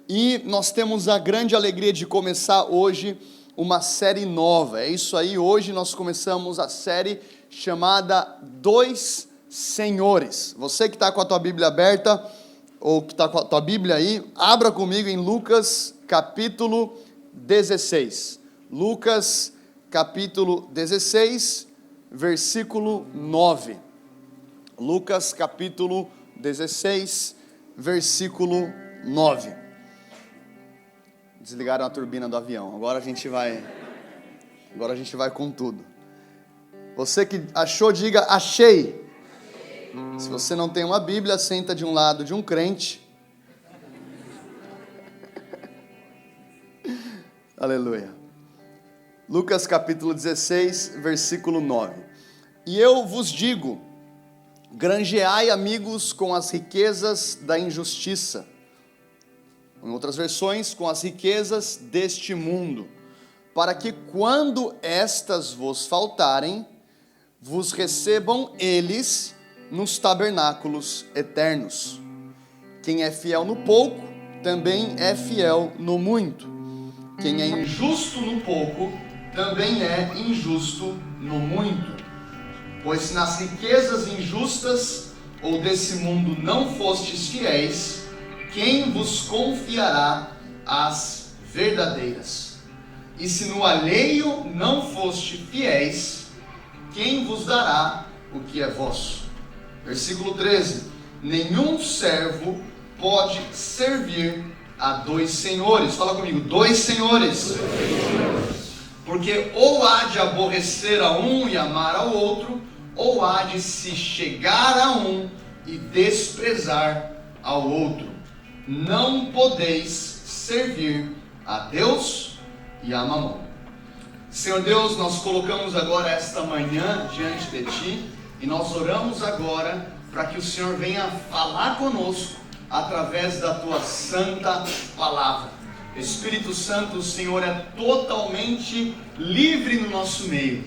E nós temos a grande alegria de começar hoje uma série nova. É isso aí, hoje nós começamos a série chamada Dois Senhores. Você que está com a tua Bíblia aberta, ou que está com a tua Bíblia aí, abra comigo em Lucas capítulo 16. Lucas capítulo 16, versículo 9. Lucas capítulo 16, versículo 9. Desligaram a turbina do avião. Agora a gente vai com tudo. Você que achou, diga achei. Se você não tem uma Bíblia, senta de um lado de um crente. Aleluia. Lucas capítulo 16, versículo 9. E eu vos digo: granjeai amigos com as riquezas da injustiça. Em outras versões, com as riquezas deste mundo, para que quando estas vos faltarem, vos recebam eles nos tabernáculos eternos. Quem é fiel no pouco, também é fiel no muito. Quem é injusto no pouco, também é injusto no muito. Pois se nas riquezas injustas ou desse mundo não fostes fiéis, quem vos confiará as verdadeiras? E se no alheio não foste fiéis, quem vos dará o que é vosso? Versículo 13. Nenhum servo pode servir a dois senhores. Fala comigo, dois senhores. Porque ou há de aborrecer a um e amar ao outro, ou há de se chegar a um e desprezar ao outro. Não podeis servir a Deus e a Mamon. Senhor Deus, nós colocamos agora esta manhã diante de Ti e nós oramos agora para que o Senhor venha falar conosco através da Tua santa palavra. Espírito Santo, o Senhor é totalmente livre no nosso meio.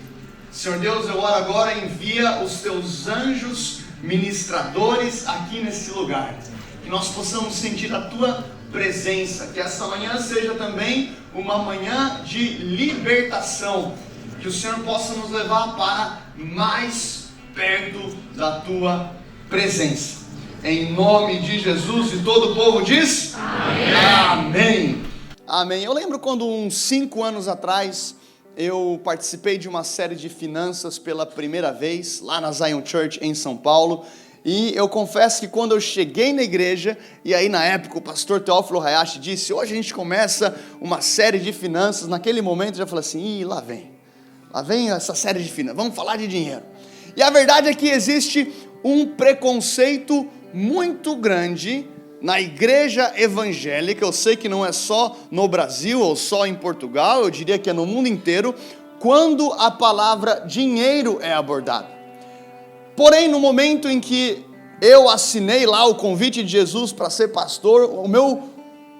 Senhor Deus, eu oro agora, envia os Teus anjos ministradores aqui nesse lugar. Que nós possamos sentir a Tua presença, que essa manhã seja também uma manhã de libertação, que o Senhor possa nos levar para mais perto da Tua presença. Em nome de Jesus, e todo o povo diz: Amém. Amém. Amém. Eu lembro quando uns 5 anos atrás eu participei de uma série de finanças pela primeira vez, lá na Zion Church em São Paulo. E eu confesso que quando eu cheguei na igreja, e aí na época o pastor Teófilo Hayashi disse: hoje a gente começa uma série de finanças. Naquele momento eu já falei assim: lá vem essa série de finanças, vamos falar de dinheiro. E a verdade é que existe um preconceito muito grande na igreja evangélica. Eu sei que não é só no Brasil ou só em Portugal, eu diria que é no mundo inteiro, quando a palavra dinheiro é abordada. Porém, no momento em que eu assinei lá o convite de Jesus para ser pastor,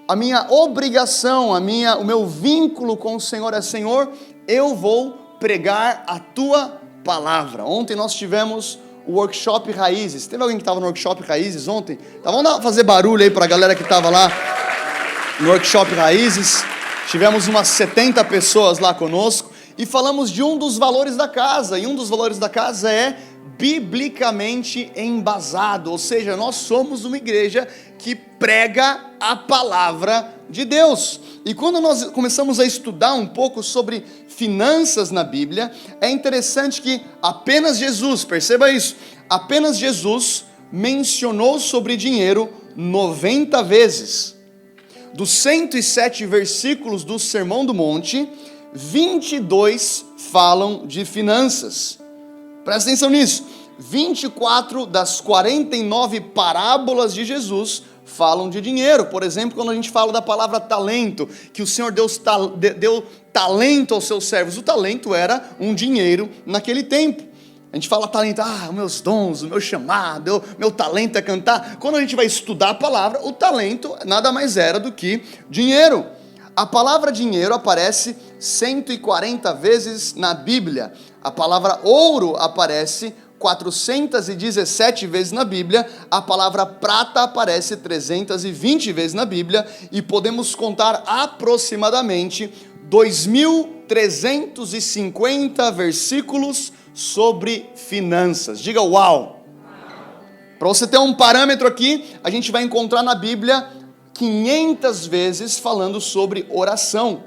a minha obrigação, o meu vínculo com o Senhor é: Senhor, eu vou pregar a Tua palavra. Ontem nós tivemos o workshop Raízes. Teve alguém que estava no workshop Raízes ontem? Tá, vamos fazer barulho aí para a galera que estava lá no workshop Raízes. Tivemos umas 70 pessoas lá conosco e falamos de um dos valores da casa. E um dos valores da casa é biblicamente embasado, ou seja, nós somos uma igreja que prega a palavra de Deus. E quando nós começamos a estudar um pouco sobre finanças na Bíblia, é interessante que apenas Jesus, perceba isso, apenas Jesus mencionou sobre dinheiro 90 vezes. Dos 107 versículos do Sermão do Monte, 22 falam de finanças. Presta atenção nisso. 24 das 49 parábolas de Jesus falam de dinheiro. Por exemplo, quando a gente fala da palavra talento, que o Senhor deu talento aos seus servos. O talento era um dinheiro naquele tempo. A gente fala talento, meus dons, o meu chamado, meu talento é cantar. Quando a gente vai estudar a palavra, o talento nada mais era do que dinheiro. A palavra dinheiro aparece 140 vezes na Bíblia. A palavra ouro aparece 417 vezes na Bíblia, a palavra prata aparece 320 vezes na Bíblia, e podemos contar aproximadamente 2.350 versículos sobre finanças. Diga uau! Para você ter um parâmetro aqui, a gente vai encontrar na Bíblia 500 vezes falando sobre oração,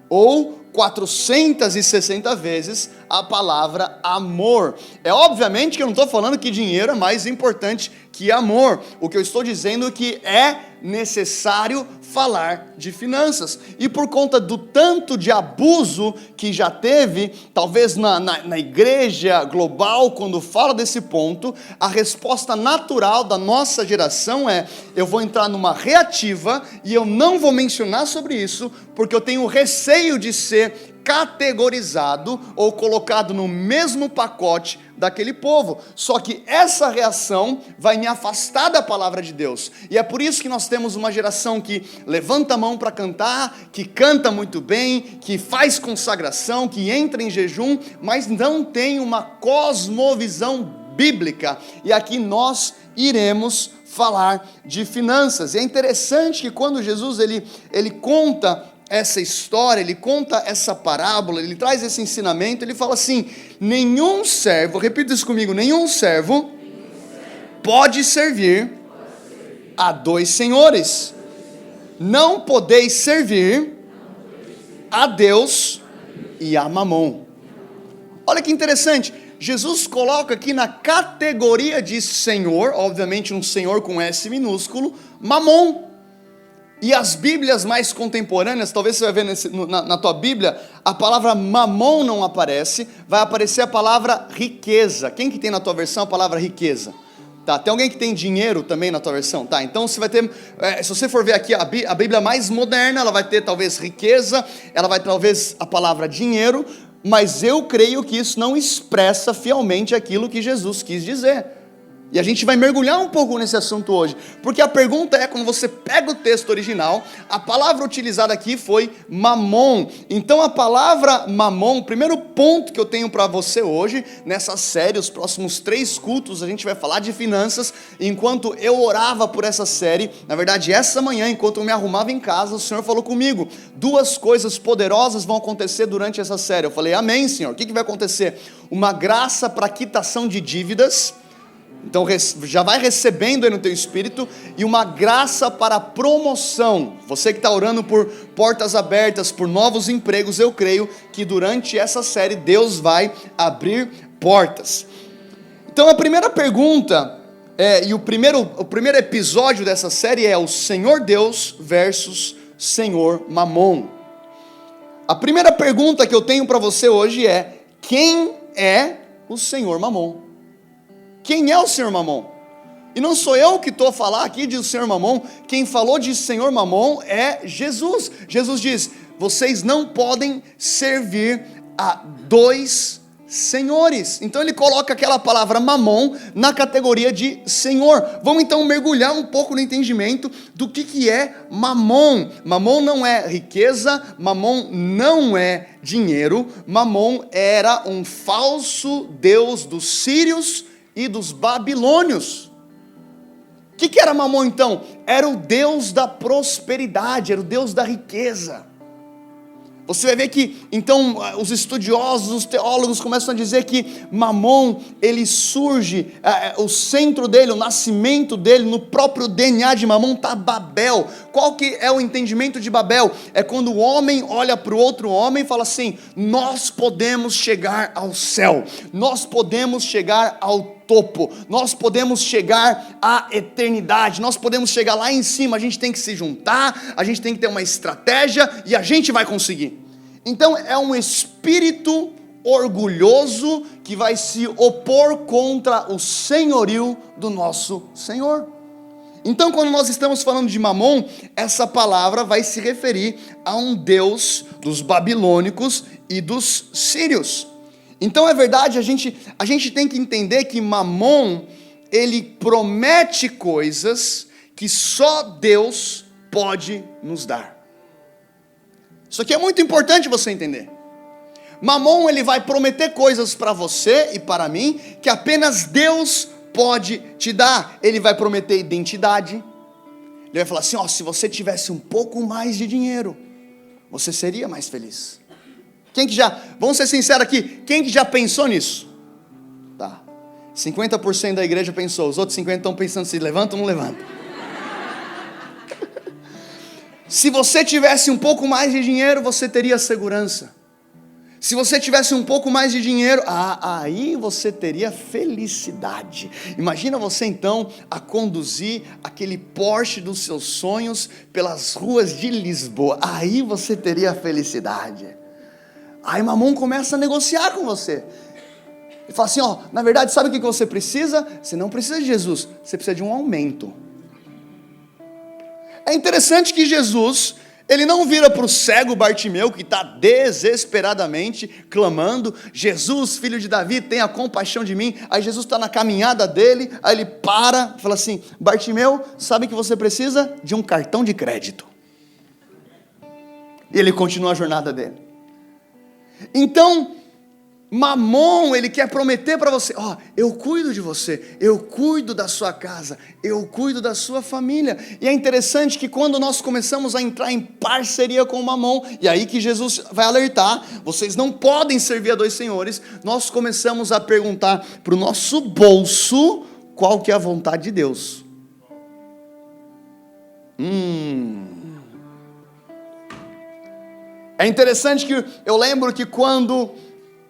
ou 460 vezes a palavra amor. É obviamente que eu não estou falando que dinheiro é mais importante que amor. O que eu estou dizendo é que é necessário falar de finanças. E por conta do tanto de abuso que já teve, talvez na igreja global, quando fala desse ponto, a resposta natural da nossa geração é: eu vou entrar numa reativa e eu não vou mencionar sobre isso, porque eu tenho receio de ser categorizado ou colocado no mesmo pacote daquele povo. Só que essa reação vai me afastar da palavra de Deus, e é por isso que nós temos uma geração que levanta a mão para cantar, que canta muito bem, que faz consagração, que entra em jejum, mas não tem uma cosmovisão bíblica. E aqui nós iremos falar de finanças. E é interessante que quando Jesus ele conta essa história, ele conta essa parábola, ele traz esse ensinamento, ele fala assim: nenhum servo, repita isso comigo, nenhum servo pode servir a dois senhores. Não podeis servir a Deus e a Mamon. Olha que interessante, Jesus coloca aqui na categoria de senhor, obviamente um senhor com S minúsculo, Mamon. E as Bíblias mais contemporâneas, talvez você vai ver na tua Bíblia, a palavra mamon não aparece, vai aparecer a palavra riqueza. Quem que tem na tua versão a palavra riqueza? Tá, tem alguém que tem dinheiro também na tua versão? Tá, então você vai ter, se você for ver aqui a Bíblia mais moderna, ela vai ter talvez riqueza, ela vai ter talvez a palavra dinheiro, mas eu creio que isso não expressa fielmente aquilo que Jesus quis dizer. E a gente vai mergulhar um pouco nesse assunto hoje, porque a pergunta é, quando você pega o texto original, a palavra utilizada aqui foi mamon. Então a palavra mamon, o primeiro ponto que eu tenho para você hoje, nessa série, os próximos 3 cultos, a gente vai falar de finanças. Enquanto eu orava por essa série, na verdade essa manhã, enquanto eu me arrumava em casa, o Senhor falou comigo: 2 coisas poderosas vão acontecer durante essa série. Eu falei: amém, Senhor. O que vai acontecer? Uma graça para quitação de dívidas. Então já vai recebendo aí no teu espírito, e uma graça para promoção. Você que está orando por portas abertas, por novos empregos, eu creio que durante essa série Deus vai abrir portas. Então a primeira pergunta, o primeiro episódio dessa série é o Senhor Deus versus Senhor Mamon. A primeira pergunta que eu tenho para você hoje é: quem é o Senhor Mamon? Quem é o Senhor Mamon? E não sou eu que estou a falar aqui de Senhor Mamon, quem falou de Senhor Mamon é Jesus. Jesus diz: vocês não podem servir a 2 senhores. Então ele coloca aquela palavra mamon na categoria de senhor. Vamos então mergulhar um pouco no entendimento do que é mamon. Mamon não é riqueza, mamon não é dinheiro, mamon era um falso deus dos sírios e dos babilônios. O que era Mamon então? Era o deus da prosperidade, era o deus da riqueza. Você vai ver que então os estudiosos, os teólogos começam a dizer que Mamon, ele surge, o centro dele, o nascimento dele, no próprio DNA de Mamon está Babel. Qual que é o entendimento de Babel? É quando o homem olha para o outro homem e fala assim: nós podemos chegar ao céu, nós podemos chegar ao topo, nós podemos chegar à eternidade, nós podemos chegar lá em cima. A gente tem que se juntar, a gente tem que ter uma estratégia e a gente vai conseguir. Então é um espírito orgulhoso que vai se opor contra o senhorio do nosso Senhor. Então quando nós estamos falando de Mamon, essa palavra vai se referir a um deus dos babilônicos e dos sírios. Então é verdade, a gente tem que entender que Mamon, ele promete coisas que só Deus pode nos dar. Isso aqui é muito importante você entender. Mamon, ele vai prometer coisas para você e para mim que apenas Deus pode te dar. Ele vai prometer identidade. Ele vai falar assim, ó, se você tivesse um pouco mais de dinheiro, você seria mais feliz. Vamos ser sinceros aqui, quem que já pensou nisso? Tá, 50% da igreja pensou, os outros 50% estão pensando se levanta ou não levanta. Se você tivesse um pouco mais de dinheiro, você teria segurança. Se você tivesse um pouco mais de dinheiro, aí você teria felicidade. Imagina você então a conduzir aquele Porsche dos seus sonhos pelas ruas de Lisboa. Aí você teria felicidade. Aí Mamon começa a negociar com você. Ele fala assim, ó, na verdade sabe o que você precisa? Você não precisa de Jesus, você precisa de um aumento. É interessante que Jesus, ele não vira para o cego Bartimeu, que está desesperadamente clamando, Jesus, filho de Davi, tenha compaixão de mim. Aí Jesus está na caminhada dele, aí ele para, fala assim, Bartimeu, sabe que você precisa de um cartão de crédito. E ele continua a jornada dele. Então, Mamon, ele quer prometer para você, ó, eu cuido de você, eu cuido da sua casa, eu cuido da sua família. E é interessante que quando nós começamos a entrar em parceria com o Mamon, e aí que Jesus vai alertar, vocês não podem servir a dois senhores, nós começamos a perguntar para o nosso bolso, qual que é a vontade de Deus. É interessante que eu lembro que quando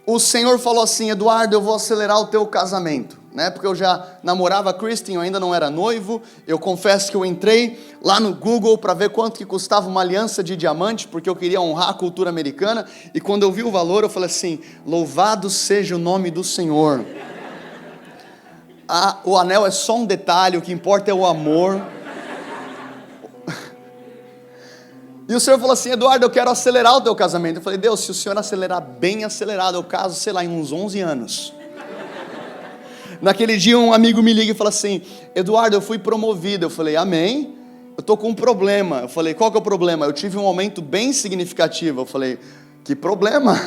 o Senhor falou assim, Eduardo, eu vou acelerar o teu casamento, né? Porque eu já namorava a Kristen, eu ainda não era noivo. Eu confesso que eu entrei lá no Google para ver quanto que custava uma aliança de diamante, porque eu queria honrar a cultura americana, e quando eu vi o valor, eu falei assim, louvado seja o nome do Senhor. O anel é só um detalhe, o que importa é o amor. E o Senhor falou assim, Eduardo, eu quero acelerar o teu casamento. Eu falei, Deus, se o Senhor acelerar bem acelerado, eu caso, sei lá, em uns 11 anos. Naquele dia um amigo me liga e fala assim, Eduardo, eu fui promovido. Eu falei, amém, eu tô com um problema. Eu falei, qual que é o problema? Eu tive um aumento bem significativo. Eu falei, que problema?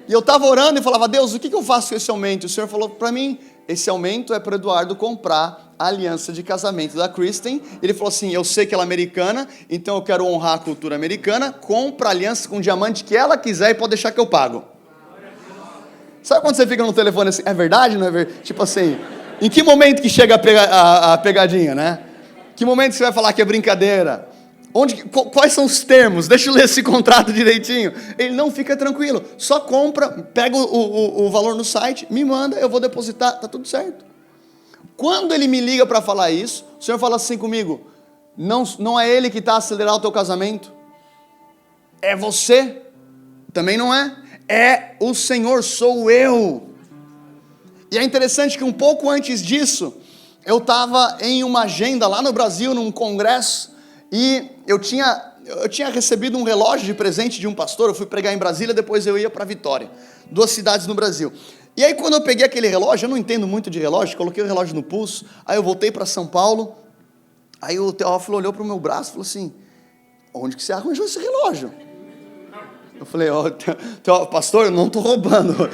E eu estava orando e falava, Deus, o que eu faço com esse aumento? E o Senhor falou para mim, esse aumento é para o Eduardo comprar a aliança de casamento da Kristen. Ele falou assim, eu sei que ela é americana, então eu quero honrar a cultura americana, compra a aliança com o diamante que ela quiser e pode deixar que eu pago. Sabe quando você fica no telefone assim, é verdade, não é verdade? Tipo assim, em que momento que chega a pegadinha, né? Que momento que você vai falar que é brincadeira? Quais são os termos? Deixa eu ler esse contrato direitinho. Ele não fica tranquilo, só compra, pega o valor no site, me manda, eu vou depositar, tá tudo certo. Quando ele me liga para falar isso, o Senhor fala assim comigo, não é ele que está a acelerar o teu casamento, é você, também não é, é o Senhor, sou eu. E é interessante que um pouco antes disso, eu estava em uma agenda lá no Brasil, num congresso, e eu tinha recebido um relógio de presente de um pastor. Eu fui pregar em Brasília, depois eu ia para Vitória, 2 cidades no Brasil. E aí quando eu peguei aquele relógio, eu não entendo muito de relógio, coloquei o relógio no pulso, aí eu voltei para São Paulo, aí o Teófilo olhou para o meu braço e falou assim, onde que você arranjou esse relógio? Eu falei, pastor, eu não estou roubando.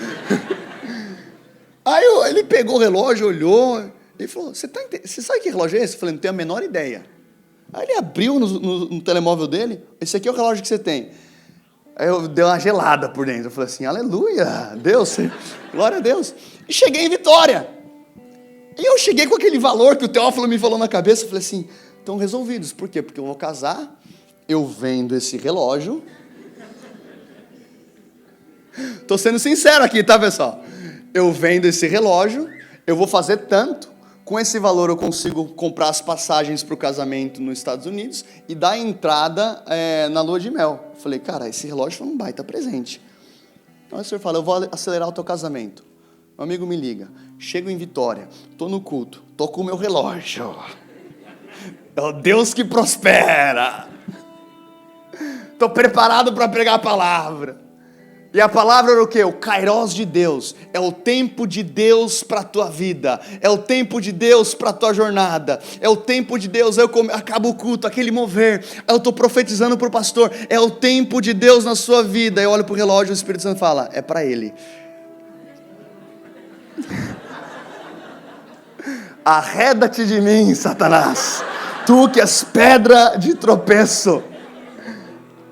Aí ele pegou o relógio, olhou, ele falou, você sabe que relógio é esse? Eu falei, não tenho a menor ideia. Aí ele abriu no telemóvel dele, esse aqui é o relógio que você tem. Aí eu dei uma gelada por dentro, eu falei assim, aleluia, Deus, glória a Deus. E cheguei em Vitória. E eu cheguei com aquele valor que o Teófilo me falou na cabeça, eu falei assim, estão resolvidos. Por quê? Porque eu vou casar, eu vendo esse relógio. Estou sendo sincero aqui, tá, pessoal? Eu vendo esse relógio, eu vou fazer tanto. Com esse valor eu consigo comprar as passagens para o casamento nos Estados Unidos e dar entrada na lua de mel. Eu falei, cara, esse relógio foi um baita presente. Então o senhor fala, eu vou acelerar o teu casamento. Meu amigo me liga, chego em Vitória, estou no culto, estou com o meu relógio. É o Deus que prospera. Estou preparado para pregar a palavra. E a palavra era o quê? O Kairos de Deus. É o tempo de Deus para a tua vida. É o tempo de Deus para a tua jornada. É o tempo de Deus. Acaba o culto, aquele mover. Eu estou profetizando para o pastor. É o tempo de Deus na sua vida. Eu olho para o relógio e o Espírito Santo fala, é para ele. Arreda-te de mim, Satanás. Tu que és pedra de tropeço.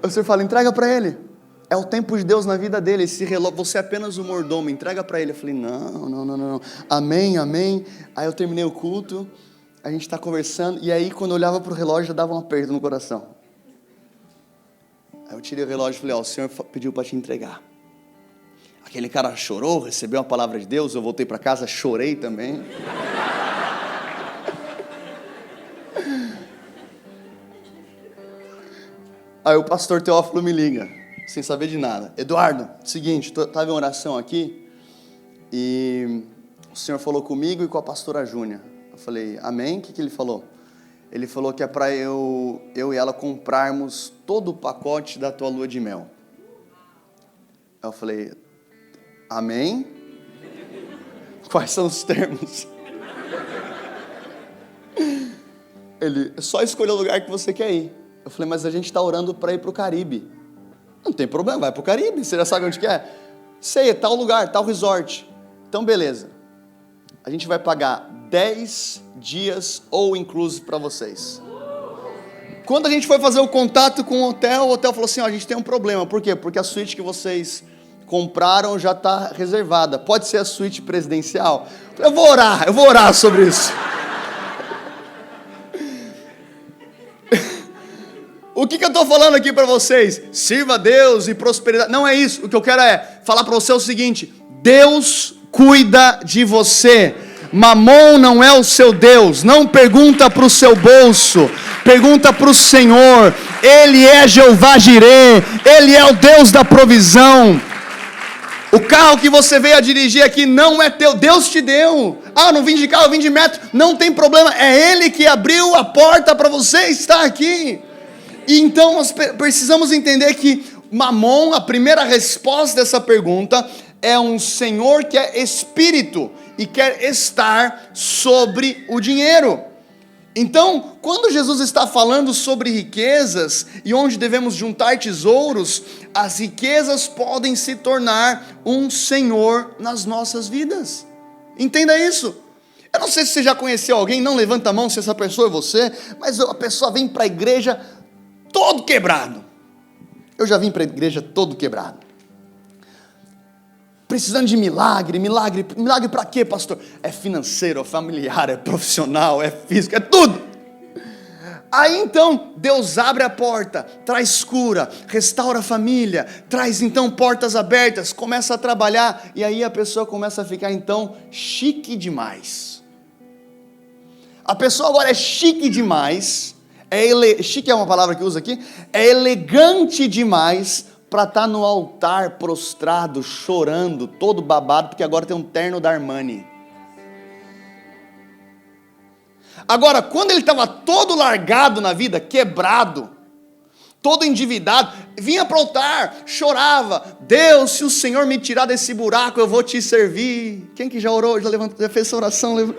O Senhor fala, entrega para ele. É o tempo de Deus na vida dele. Esse relógio, você é apenas o mordomo, entrega para ele. Eu falei, não. Amém. Aí eu terminei o culto, a gente está conversando, e aí quando eu olhava para o relógio, já dava um aperto no coração. Aí eu tirei o relógio e falei, o Senhor pediu para te entregar. Aquele cara chorou, recebeu a palavra de Deus, eu voltei para casa, chorei também. Aí o pastor Teófilo me liga, sem saber de nada. Eduardo, seguinte, estava em oração aqui, e o Senhor falou comigo e com a pastora Júnia. Eu falei, amém? O que ele falou? Ele falou que é para eu e ela comprarmos todo o pacote da tua lua de mel. Eu falei, amém? Quais são os termos? Ele, só escolher o lugar que você quer ir. Eu falei, mas a gente está orando para ir para o Caribe. Não tem problema, vai para o Caribe, você já sabe onde que é. Sei, é tal lugar, tal resort. Então beleza, a gente vai pagar 10 dias all inclusive para vocês. Quando a gente foi fazer o contato com o hotel falou assim, a gente tem um problema. Por quê? Porque a suíte que vocês compraram já está reservada. Pode ser a suíte presidencial? Eu vou orar sobre isso. O que eu estou falando aqui para vocês? Sirva a Deus e prosperidade. Não é isso. O que eu quero é falar para você o seguinte: Deus cuida de você. Mamon não é o seu Deus. Não pergunta para o seu bolso. Pergunta para o Senhor. Ele é Jeová Jirê. Ele é o Deus da provisão. O carro que você veio a dirigir aqui não é teu. Deus te deu. Ah, não vim de carro, eu vim de metro. Não tem problema. É Ele que abriu a porta para você estar aqui. E então nós precisamos entender que Mamon, a primeira resposta dessa pergunta, é um senhor que é espírito e quer estar sobre o dinheiro. Então, quando Jesus está falando sobre riquezas e onde devemos juntar tesouros, as riquezas podem se tornar um senhor nas nossas vidas. Entenda isso. Eu não sei se você já conheceu alguém, não levanta a mão se essa pessoa é você, mas a pessoa vem para a igreja todo quebrado. Eu já vim para a igreja todo quebrado. Precisando de milagre para quê, pastor? É financeiro, é familiar, é profissional, é físico, é tudo. Aí então, Deus abre a porta, traz cura, restaura a família, traz então portas abertas, começa a trabalhar, e aí a pessoa começa a ficar então chique demais. A pessoa agora é chique demais, chique é uma palavra que usa aqui, é elegante demais para estar no altar prostrado, chorando, todo babado, porque agora tem um terno da Armani. Agora, quando ele estava todo largado na vida, quebrado, todo endividado, vinha para o altar, chorava, Deus, se o Senhor me tirar desse buraco, eu vou te servir. Quem que já orou, já fez essa oração?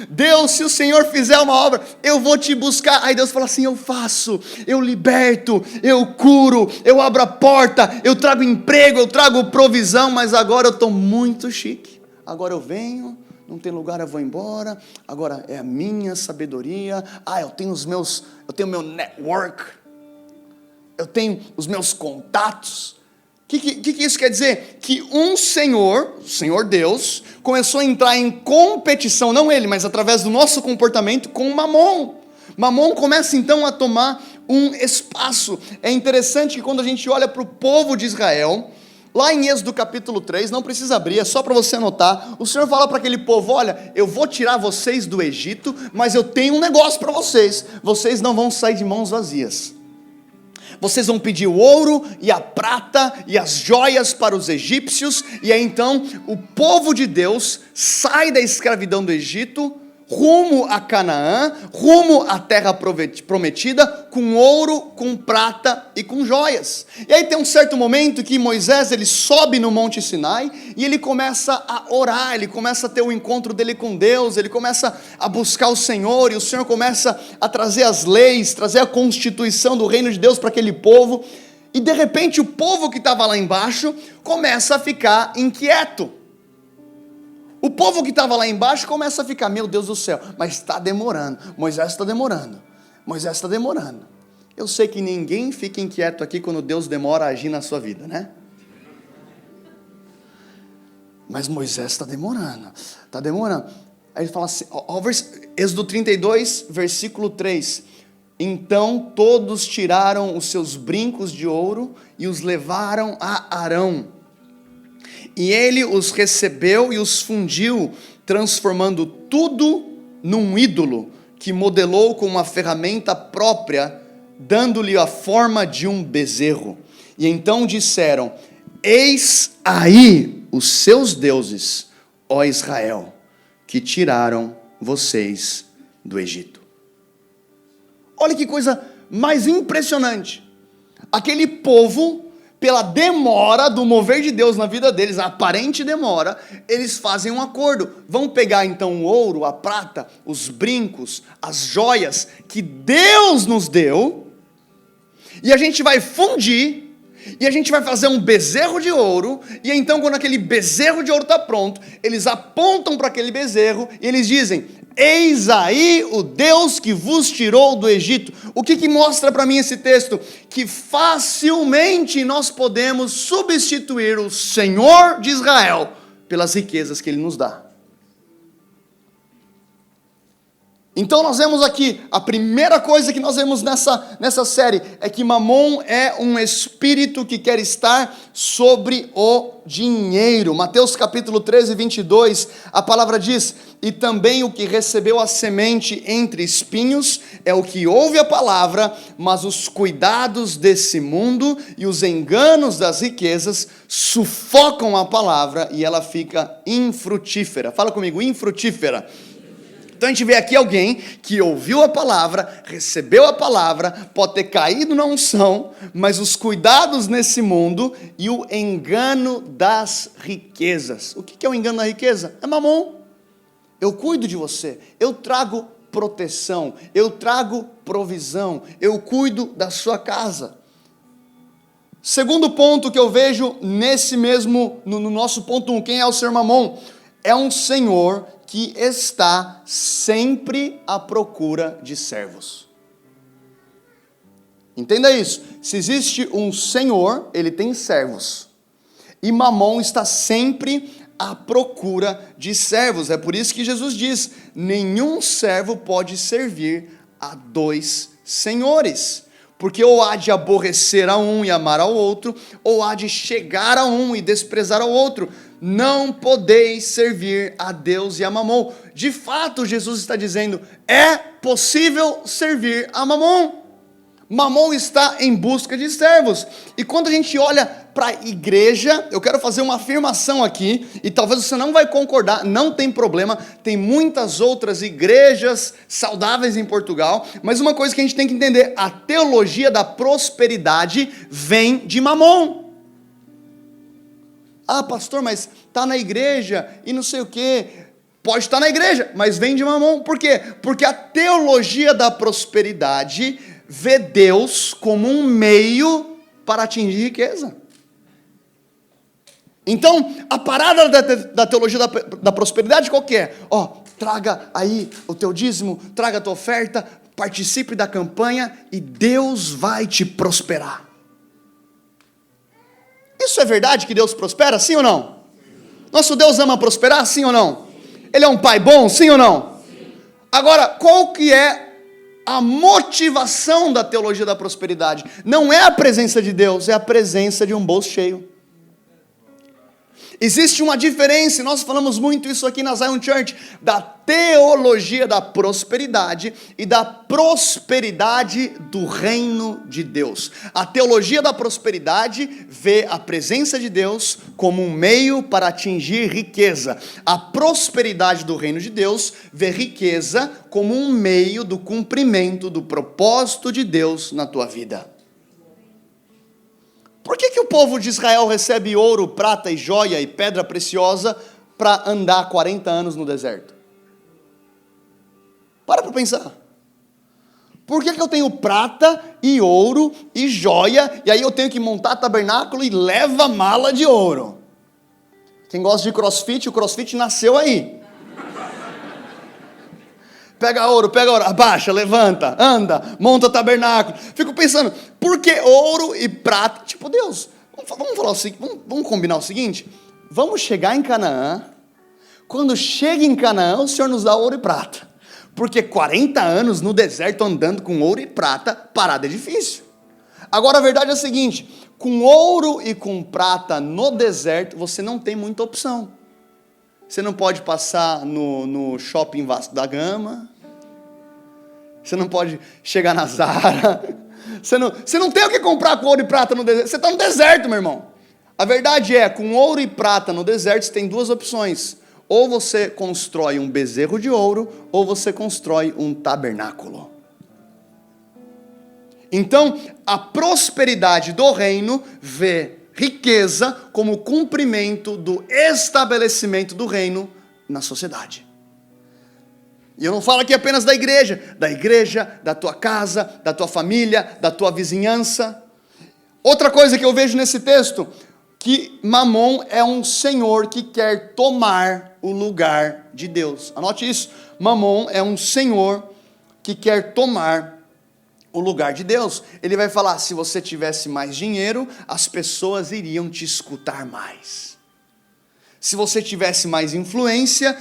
Deus, se o Senhor fizer uma obra, eu vou te buscar. Aí Deus fala assim, eu faço, eu liberto, eu curo, eu abro a porta, eu trago emprego, eu trago provisão, mas agora eu estou muito chique. Agora eu venho, não tem lugar, eu vou embora, agora é a minha sabedoria. Eu tenho meu network, eu tenho os meus contatos. O que isso quer dizer? Que um Senhor Deus, começou a entrar em competição, não ele, mas através do nosso comportamento, com Mamon. Mamon começa então a tomar um espaço. É interessante que quando a gente olha para o povo de Israel, lá em Êxodo capítulo 3, não precisa abrir, é só para você anotar, o Senhor fala para aquele povo, olha, eu vou tirar vocês do Egito, mas eu tenho um negócio para vocês não vão sair de mãos vazias. Vocês vão pedir o ouro e a prata e as joias para os egípcios, e aí então o povo de Deus sai da escravidão do Egito rumo a Canaã, rumo à terra prometida, com ouro, com prata e com joias. E aí tem um certo momento que Moisés, ele sobe no Monte Sinai, e ele começa a orar, ele começa a ter o encontro dele com Deus, ele começa a buscar o Senhor, e o Senhor começa a trazer as leis, trazer a constituição do reino de Deus para aquele povo, e de repente o povo que estava lá embaixo começa a ficar inquieto. O povo que estava lá embaixo começa a ficar, meu Deus do céu, mas está demorando, Moisés está demorando, Moisés está demorando. Eu sei que ninguém fica inquieto aqui quando Deus demora a agir na sua vida, né? Mas Moisés está demorando, está demorando. Aí ele fala assim, Êxodo 32, versículo 3, então todos tiraram os seus brincos de ouro e os levaram a Arão. E ele os recebeu e os fundiu, transformando tudo num ídolo, que modelou com uma ferramenta própria, dando-lhe a forma de um bezerro. E então disseram, eis aí os seus deuses, ó Israel, que tiraram vocês do Egito. Olha que coisa mais impressionante. Aquele povo, pela demora do mover de Deus na vida deles, a aparente demora, eles fazem um acordo. Vão pegar então o ouro, a prata, os brincos, as joias que Deus nos deu, e a gente vai fundir, e a gente vai fazer um bezerro de ouro, e então quando aquele bezerro de ouro está pronto, eles apontam para aquele bezerro, e eles dizem, eis aí o Deus que vos tirou do Egito. O que mostra para mim esse texto? Que facilmente nós podemos substituir o Senhor de Israel pelas riquezas que Ele nos dá. Então nós vemos aqui, a primeira coisa que nós vemos nessa série, é que Mamon é um espírito que quer estar sobre o dinheiro. Mateus capítulo 13, 22, a palavra diz, e também o que recebeu a semente entre espinhos, é o que ouve a palavra, mas os cuidados desse mundo e os enganos das riquezas sufocam a palavra e ela fica infrutífera. Fala comigo, infrutífera. Então a gente vê aqui alguém que ouviu a palavra, recebeu a palavra, pode ter caído na unção, mas os cuidados nesse mundo e o engano das riquezas. O que é o engano da riqueza? É mamon. Eu cuido de você, eu trago proteção, eu trago provisão, eu cuido da sua casa. Segundo ponto que eu vejo nesse mesmo, no nosso ponto 1, quem é o Senhor Mamon? É um senhor que está sempre à procura de servos. Entenda isso. Se existe um senhor, ele tem servos. E Mamon está sempre à procura de servos. É por isso que Jesus diz, nenhum servo pode servir a dois senhores. Porque ou há de aborrecer a um e amar ao outro, ou há de chegar a um e desprezar ao outro. Não podeis servir a Deus e a Mamon. De fato, Jesus está dizendo, é possível servir a Mamon. Mamon está em busca de servos. E quando a gente olha para a igreja, eu quero fazer uma afirmação aqui, e talvez você não vai concordar, não tem problema, tem muitas outras igrejas saudáveis em Portugal, mas uma coisa que a gente tem que entender, a teologia da prosperidade vem de Mamon. Ah, pastor, mas está na igreja e não sei o quê. Pode estar na igreja, mas vem de Mamon. Por quê? Porque a teologia da prosperidade vê Deus como um meio para atingir riqueza. Então, a parada da teologia da prosperidade qual que é? Traga aí o teu dízimo, traga a tua oferta, participe da campanha e Deus vai te prosperar. Isso é verdade que Deus prospera, sim ou não? Nosso Deus ama prosperar, sim ou não? Ele é um pai bom, sim ou não? Sim. Agora, qual que é a motivação da teologia da prosperidade? Não é a presença de Deus, é a presença de um bolso cheio. Existe uma diferença, e nós falamos muito isso aqui na Zion Church, da teologia da prosperidade e da prosperidade do reino de Deus. A teologia da prosperidade vê a presença de Deus como um meio para atingir riqueza. A prosperidade do reino de Deus vê riqueza como um meio do cumprimento do propósito de Deus na tua vida. Por que o povo de Israel recebe ouro, prata e joia e pedra preciosa para andar 40 anos no deserto? Para pensar. Por que eu tenho prata e ouro e joia, e aí eu tenho que montar tabernáculo e leva mala de ouro? Quem gosta de crossfit, o crossfit nasceu aí. Pega ouro, abaixa, levanta, anda, monta tabernáculo. Fico pensando, por que ouro e prata? Tipo, Deus, vamos falar o seguinte, vamos combinar o seguinte, vamos chegar em Canaã, quando chega em Canaã, o Senhor nos dá ouro e prata, porque 40 anos no deserto andando com ouro e prata, parada é difícil. Agora a verdade é a seguinte, com ouro e com prata no deserto, você não tem muita opção. Você não pode passar no shopping Vasco da Gama. Você não pode chegar na Zara. Você não tem o que comprar com ouro e prata no deserto. Você está no deserto, meu irmão. A verdade é, com ouro e prata no deserto, você tem duas opções. Ou você constrói um bezerro de ouro, ou você constrói um tabernáculo. Então, a prosperidade do reino vê riqueza como cumprimento do estabelecimento do reino na sociedade. E eu não falo aqui apenas da igreja, da tua casa, da tua família, da tua vizinhança. Outra coisa que eu vejo nesse texto, que Mamon é um senhor que quer tomar o lugar de Deus. Anote isso, Mamon é um senhor que quer tomar o lugar de Deus. Ele vai falar, se você tivesse mais dinheiro, as pessoas iriam te escutar mais. Se você tivesse mais influência,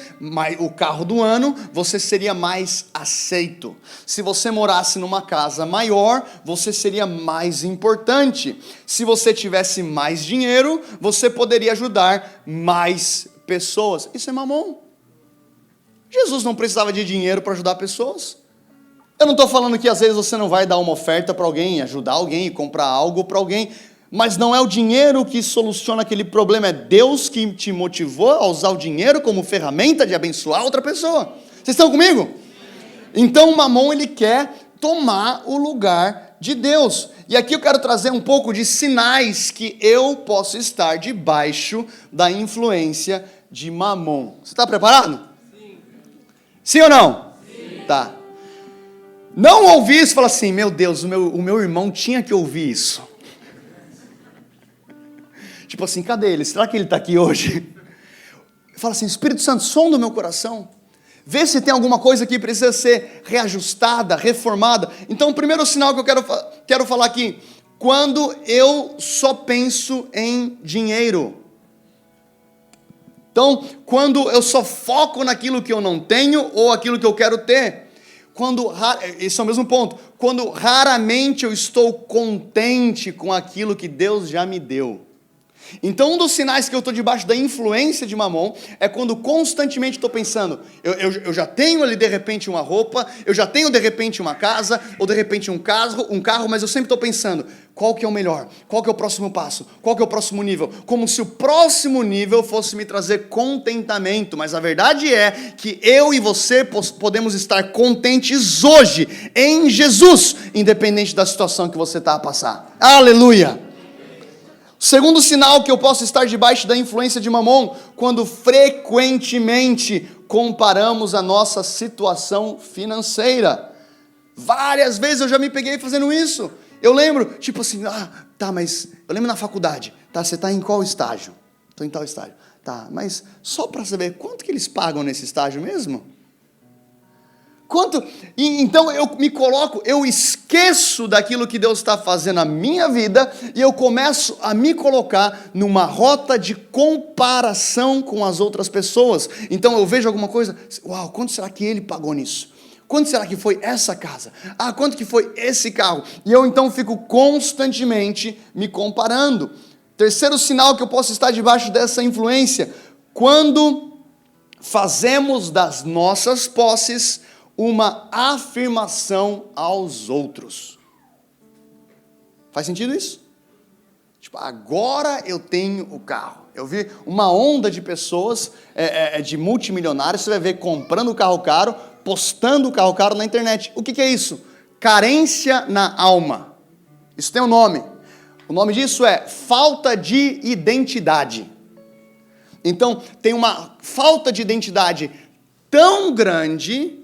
o carro do ano, você seria mais aceito. Se você morasse numa casa maior, você seria mais importante. Se você tivesse mais dinheiro, você poderia ajudar mais pessoas. Isso é Mamon. Jesus não precisava de dinheiro para ajudar pessoas. Eu não estou falando que às vezes você não vai dar uma oferta para alguém, ajudar alguém, comprar algo para alguém, mas não é o dinheiro que soluciona aquele problema, é Deus que te motivou a usar o dinheiro como ferramenta de abençoar outra pessoa. Vocês estão comigo? Então Mamon, ele quer tomar o lugar de Deus. E aqui eu quero trazer um pouco de sinais que eu posso estar debaixo da influência de Mamon. Você está preparado? Sim. Sim ou não? Sim. Tá. Não ouvir isso e falar assim, meu Deus, o meu irmão tinha que ouvir isso. Tipo assim, cadê ele? Será que ele está aqui hoje? Fala assim, Espírito Santo, som do meu coração. Vê se tem alguma coisa que precisa ser reajustada, reformada. Então, o primeiro sinal que eu quero falar aqui, quando eu só penso em dinheiro. Então, quando eu só foco naquilo que eu não tenho ou aquilo que eu quero ter. Esse é o mesmo ponto, quando raramente eu estou contente com aquilo que Deus já me deu. Então um dos sinais que eu estou debaixo da influência de Mamon é quando constantemente estou pensando, eu já tenho ali de repente uma roupa, eu já tenho de repente uma casa, ou de repente um carro, mas eu sempre estou pensando, qual que é o melhor? Qual que é o próximo passo? Qual que é o próximo nível? Como se o próximo nível fosse me trazer contentamento, mas a verdade é que eu e você podemos estar contentes hoje, em Jesus, independente da situação que você está a passar. Aleluia! Segundo sinal que eu posso estar debaixo da influência de Mamon, quando frequentemente comparamos a nossa situação financeira. Várias vezes eu já me peguei fazendo isso. Eu lembro, tipo assim, mas eu lembro na faculdade, você está em qual estágio? Estou em tal estágio. Tá, mas só para saber, quanto que eles pagam nesse estágio mesmo? Então eu esqueço daquilo que Deus está fazendo na minha vida e eu começo a me colocar numa rota de comparação com as outras pessoas. Então eu vejo alguma coisa, uau, quanto será que ele pagou nisso? Quanto será que foi essa casa? Quanto que foi esse carro? E eu então fico constantemente me comparando. Terceiro sinal que eu posso estar debaixo dessa influência, quando fazemos das nossas posses uma afirmação aos outros. Faz sentido isso? Tipo, agora eu tenho o carro. Eu vi uma onda de pessoas, de multimilionários, você vai ver comprando carro caro, postando o carro caro na internet. O que é isso? Carência na alma. Isso tem um nome. O nome disso é falta de identidade. Então, tem uma falta de identidade tão grande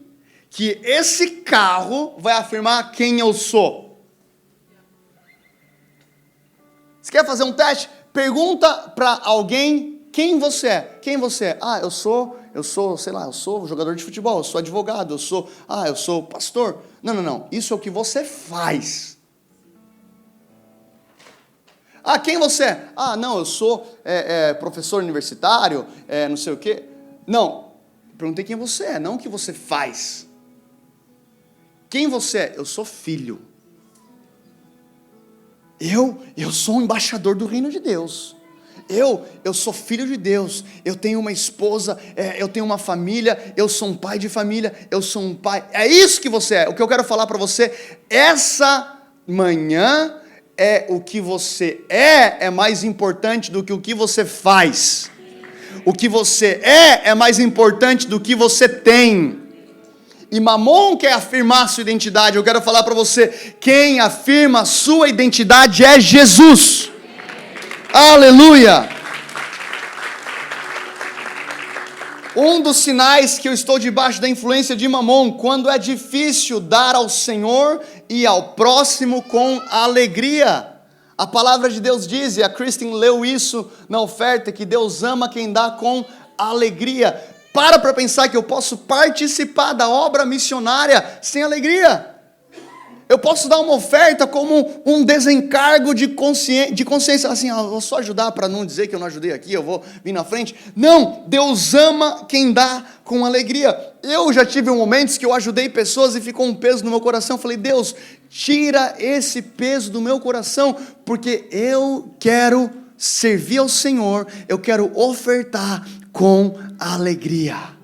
que esse carro vai afirmar quem eu sou. Você quer fazer um teste? Pergunta para alguém quem você é. Quem você é? Ah, eu sou, sei lá, eu sou jogador de futebol, eu sou advogado, eu sou pastor. Não. Isso é o que você faz. Ah, quem você é? Ah, não, eu sou professor universitário, não sei o quê. Não, perguntei quem você é, não o que você faz. Quem você é? Eu sou filho. Eu sou um embaixador do reino de Deus. Eu sou filho de Deus. Eu tenho uma esposa, eu tenho uma família, eu sou um pai de família, eu sou um pai. É isso que você é. O que eu quero falar para você, essa manhã, o que você é mais importante do que o que você faz. O que você é mais importante do que você tem. E Mamon quer afirmar sua identidade. Eu quero falar para você, quem afirma a sua identidade é Jesus. Aleluia! Um dos sinais que eu estou debaixo da influência de Mamon, quando é difícil dar ao Senhor e ao próximo com alegria. A palavra de Deus diz, e a Kristen leu isso na oferta, que Deus ama quem dá com alegria. Para pensar que eu posso participar da obra missionária sem alegria. Eu posso dar uma oferta como um desencargo de consciência, assim, eu vou só ajudar para não dizer que eu não ajudei aqui, eu vou vir na frente. Não, Deus ama quem dá com alegria. Eu já tive momentos que eu ajudei pessoas e ficou um peso no meu coração. Eu falei, Deus, tira esse peso do meu coração, porque eu quero servir ao Senhor, eu quero ofertar com alegria.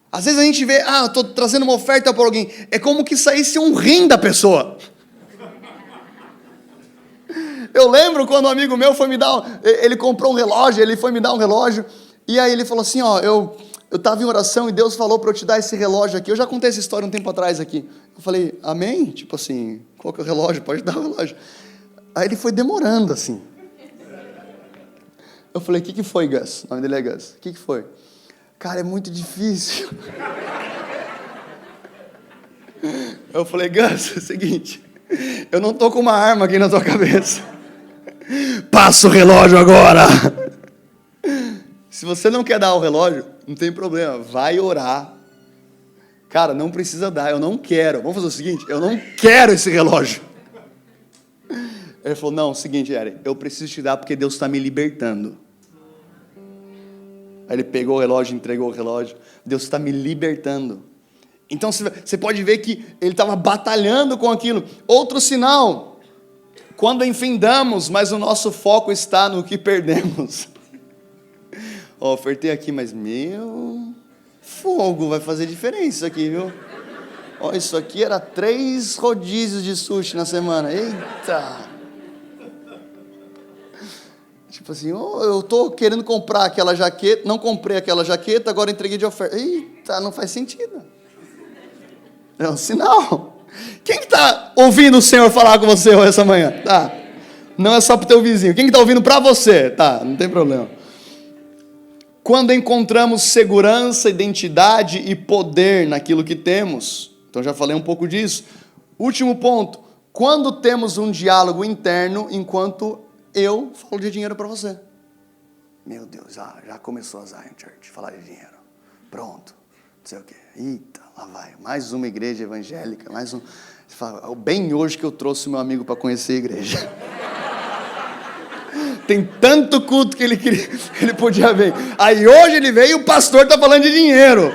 Às vezes a gente vê, eu estou trazendo uma oferta para alguém, é como que saísse um rim da pessoa. Eu lembro quando um amigo meu ele comprou um relógio, ele foi me dar um relógio, e aí ele falou assim, eu estava em oração e Deus falou para eu te dar esse relógio aqui. Eu já contei essa história um tempo atrás aqui. Eu falei, amém? Tipo assim, qual que é o relógio? Pode dar o relógio. Aí ele foi demorando assim. Eu falei, o que foi, Gus? O nome dele é Gus. O que foi? Cara, é muito difícil. Eu falei, Gus, é o seguinte, eu não tô com uma arma aqui na tua cabeça. Passa o relógio agora. Se você não quer dar o relógio, não tem problema, vai orar. Cara, não precisa dar, eu não quero. Vamos fazer o seguinte, eu não quero esse relógio. Ele falou, não, é o seguinte, Eric, eu preciso te dar porque Deus está me libertando. Aí ele pegou o relógio, entregou o relógio. Deus está me libertando. Então você pode ver que ele estava batalhando com aquilo. Outro sinal, quando enfindamos, mas o nosso foco está no que perdemos. Ofertei aqui, mas meu fogo vai fazer diferença aqui, viu? Isso aqui era 3 rodízios de sushi na semana. Eita! Tipo assim, eu estou querendo comprar aquela jaqueta, não comprei aquela jaqueta, agora entreguei de oferta. Eita, não faz sentido. É um sinal. Quem que está ouvindo o Senhor falar com você essa manhã? Tá. Não é só para o teu vizinho. Quem que está ouvindo para você? Tá, não tem problema. Quando encontramos segurança, identidade e poder naquilo que temos. Então já falei um pouco disso. Último ponto. Quando temos um diálogo interno enquanto eu falo de dinheiro para você. Meu Deus, já começou a Zion Church, falar de dinheiro. Pronto, não sei o quê. Eita, lá vai. Mais uma igreja evangélica, mais um. Você fala, bem hoje que eu trouxe meu amigo para conhecer a igreja. Tem tanto culto que ele podia ver. Aí hoje ele veio e o pastor está falando de dinheiro.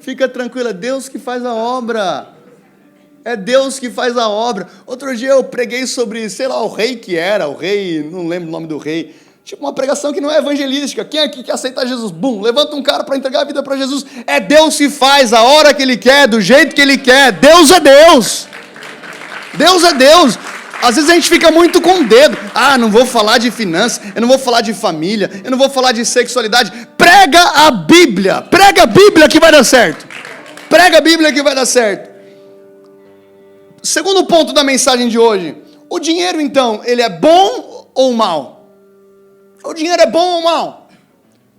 Fica tranquila, Deus que faz a obra. é Deus que faz a obra. Outro dia eu preguei sobre, sei lá, o rei, não lembro o nome do rei, tipo uma pregação que não é evangelística. Quem aqui quer aceitar Jesus? Bum, levanta um cara para entregar a vida para Jesus. É Deus que faz, a hora que Ele quer, do jeito que Ele quer. Deus é Deus. Deus é Deus. Às vezes a gente fica muito com o dedo. Não vou falar de finanças, eu não vou falar de família, eu não vou falar de sexualidade. Prega a Bíblia que vai dar certo. Prega a Bíblia que vai dar certo. Segundo ponto da mensagem de hoje. O dinheiro então, ele é bom ou mal? O dinheiro é bom ou mal?